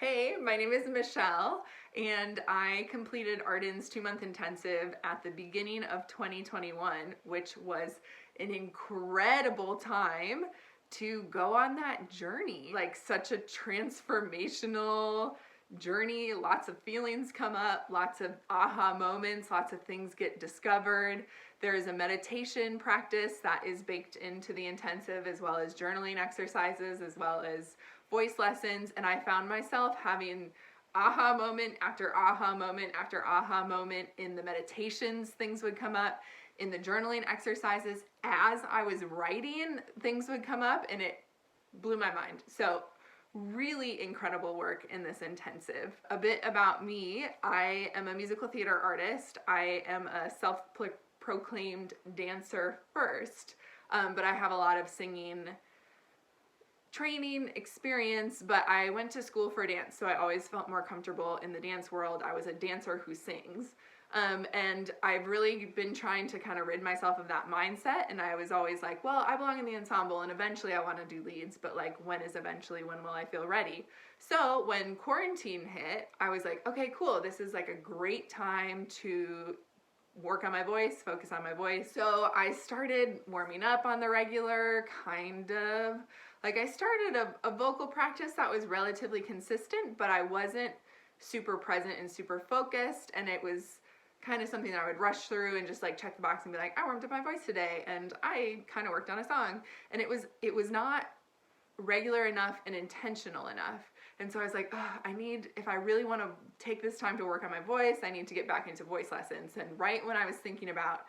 Hey, my name is Michelle, and I completed Arden's 2-month intensive at the beginning of 2021, which was an incredible time to go on that journey. Like, such a transformational journey. Lots of feelings come up, lots of aha moments, lots of things get discovered. There is a meditation practice that is baked into the intensive, as well as journaling exercises, as well as voice lessons, and I found myself having aha moment after aha moment after aha moment. In the meditations, things would come up. In the journaling exercises, as I was writing, things would come up, and it blew my mind. So really incredible work in this intensive. A bit about me: I am a musical theater artist. I am a self-proclaimed dancer first, but I have a lot of singing training experience, but I went to school for dance, so I always felt more comfortable in the dance world. I was a dancer who sings, and I've really been trying to kind of rid myself of that mindset, and I was always like, well, I belong in the ensemble, and eventually I want to do leads, but like, when is eventually? When will I feel ready? So when quarantine hit, I was like, okay, cool, this is like a great time to work on my voice, focus on my voice. So I started warming up on the regular, kind of. Like, I started a vocal practice that was relatively consistent, but I wasn't super present and super focused, and it was kind of something that I would rush through and just like check the box and be like, I warmed up my voice today, and I kind of worked on a song. And it was not regular enough and intentional enough. And so I was like, if I really want to take this time to work on my voice, I need to get back into voice lessons. And right when I was thinking about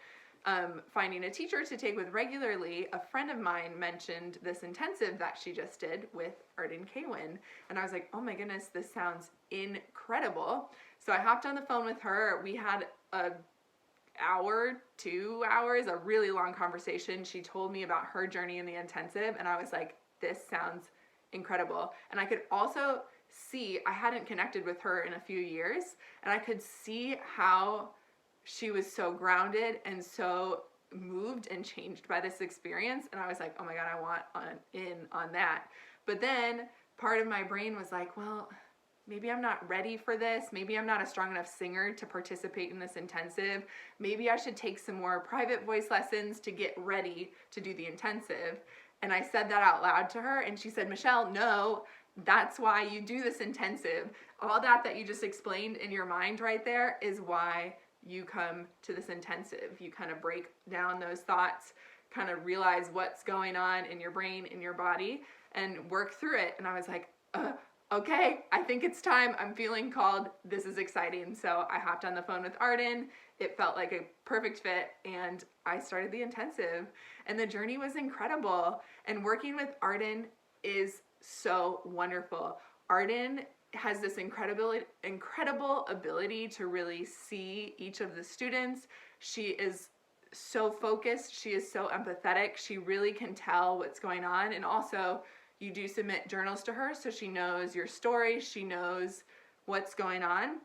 finding a teacher to take with regularly, a friend of mine mentioned this intensive that she just did with Arden Kaywin. And I was like, oh my goodness, this sounds incredible. So I hopped on the phone with her. We had a hour, 2 hours, a really long conversation. She told me about her journey in the intensive, and I was like, this sounds incredible. And I could also see, I hadn't connected with her in a few years, and I could see how she was so grounded and so moved and changed by this experience. And I was like, oh my God, I want in on that. But then part of my brain was like, well, maybe I'm not ready for this. Maybe I'm not a strong enough singer to participate in this intensive. Maybe I should take some more private voice lessons to get ready to do the intensive. And I said that out loud to her, and she said, Michelle, no, that's why you do this intensive. All that you just explained in your mind right there is why you come to this intensive. You kind of break down those thoughts, kind of realize what's going on in your brain, in your body, and work through it. And I was like, okay, I think it's time. I'm feeling called. This is exciting. So I hopped on the phone with Arden. It felt like a perfect fit, and I started the intensive, and the journey was incredible. And working with Arden is so wonderful. Arden has this incredible ability to really see each of the students. She is so focused. She is so empathetic. She really can tell what's going on. And also, you do submit journals to her, so she knows your story. She knows what's going on,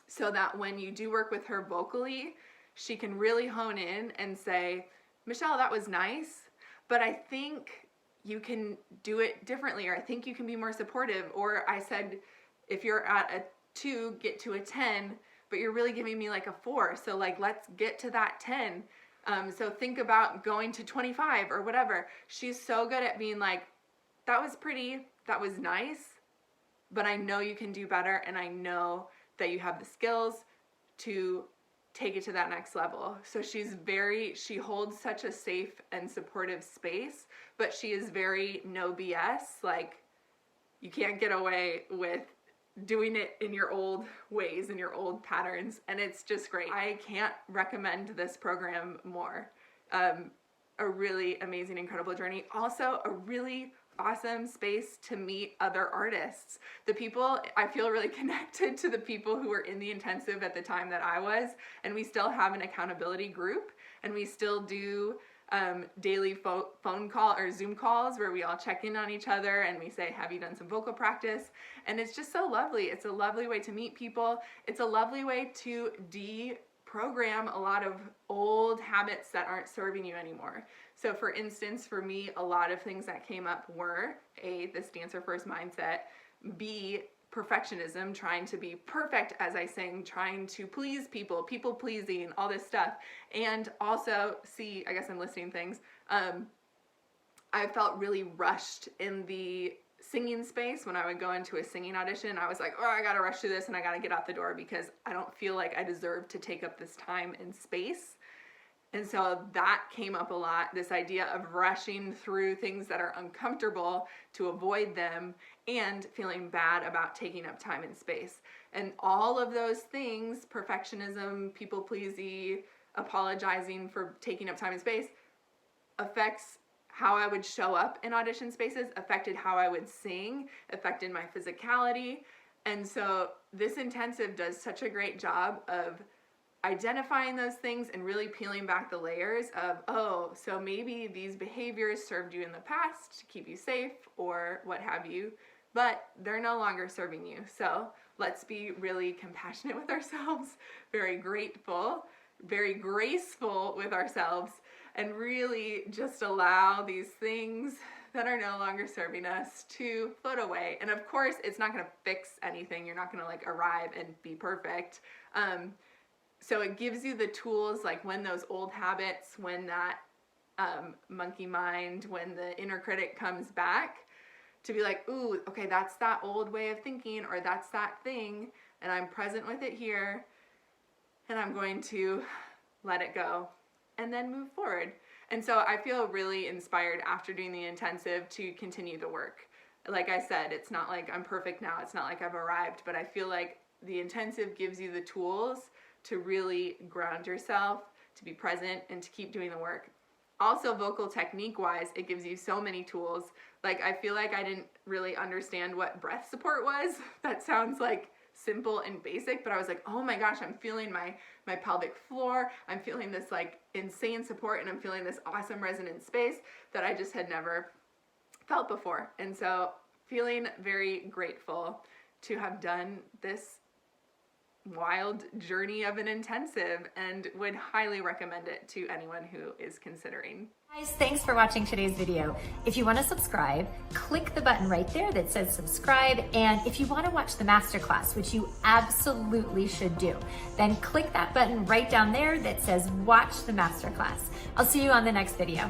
so that when you do work with her vocally, she can really hone in and say, Michelle, that was nice, but I think you can do it differently, or I think you can be more supportive. Or I said, if you're at a 2, get to a 10, but you're really giving me like a 4. So like, let's get to that 10. So think about going to 25 or whatever. She's so good at being like, that was pretty, that was nice, but I know you can do better, and I know that you have the skills to take it to that next level. So she holds such a safe and supportive space, but she is very no BS. Like, you can't get away with doing it in your old ways, in your old patterns, and it's just great. I can't recommend this program more. A really amazing, incredible journey. Also, a really awesome space to meet other artists. I feel really connected to the people who were in the intensive at the time that I was, and we still have an accountability group, and we still do daily phone call or Zoom calls where we all check in on each other, and we say, have you done some vocal practice? And it's just so lovely. It's a lovely way to meet people. It's a lovely way to deprogram a lot of old habits that aren't serving you anymore. So for instance, for me, a lot of things that came up were A, this dancer first mindset, B, perfectionism, trying to be perfect, as I sang, trying to please people, people pleasing, all this stuff. And also, see, I guess I'm listing things. I felt really rushed in the singing space. When I would go into a singing audition, I was like, oh, I gotta rush through this and I gotta get out the door because I don't feel like I deserve to take up this time and space. And so that came up a lot, this idea of rushing through things that are uncomfortable to avoid them and feeling bad about taking up time and space. And all of those things, perfectionism, people pleasing, apologizing for taking up time and space, affects how I would show up in audition spaces, affected how I would sing, affected my physicality. And so this intensive does such a great job of identifying those things and really peeling back the layers of, oh, so maybe these behaviors served you in the past to keep you safe or what have you, but they're no longer serving you. So let's be really compassionate with ourselves, very grateful, very graceful with ourselves, and really just allow these things that are no longer serving us to float away. And of course, it's not going to fix anything. You're not going to like arrive and be perfect. So it gives you the tools, like when those old habits, when that monkey mind, when the inner critic comes back, to be like, ooh, okay, that's that old way of thinking, or that's that thing, and I'm present with it here, and I'm going to let it go and then move forward. And so I feel really inspired after doing the intensive to continue the work. Like I said, it's not like I'm perfect now. It's not like I've arrived, but I feel like the intensive gives you the tools to really ground yourself, to be present, and to keep doing the work. Also, vocal technique wise, it gives you so many tools. Like, I feel like I didn't really understand what breath support was. That sounds like simple and basic, but I was like, oh my gosh, I'm feeling my pelvic floor. I'm feeling this like insane support, and I'm feeling this awesome resonant space that I just had never felt before. And so feeling very grateful to have done this wild journey of an intensive, and would highly recommend it to anyone who is considering. Guys, thanks for watching today's video. If you want to subscribe, click the button right there that says subscribe. And if you want to watch the masterclass, which you absolutely should do, then click that button right down there that says watch the masterclass. I'll see you on the next video.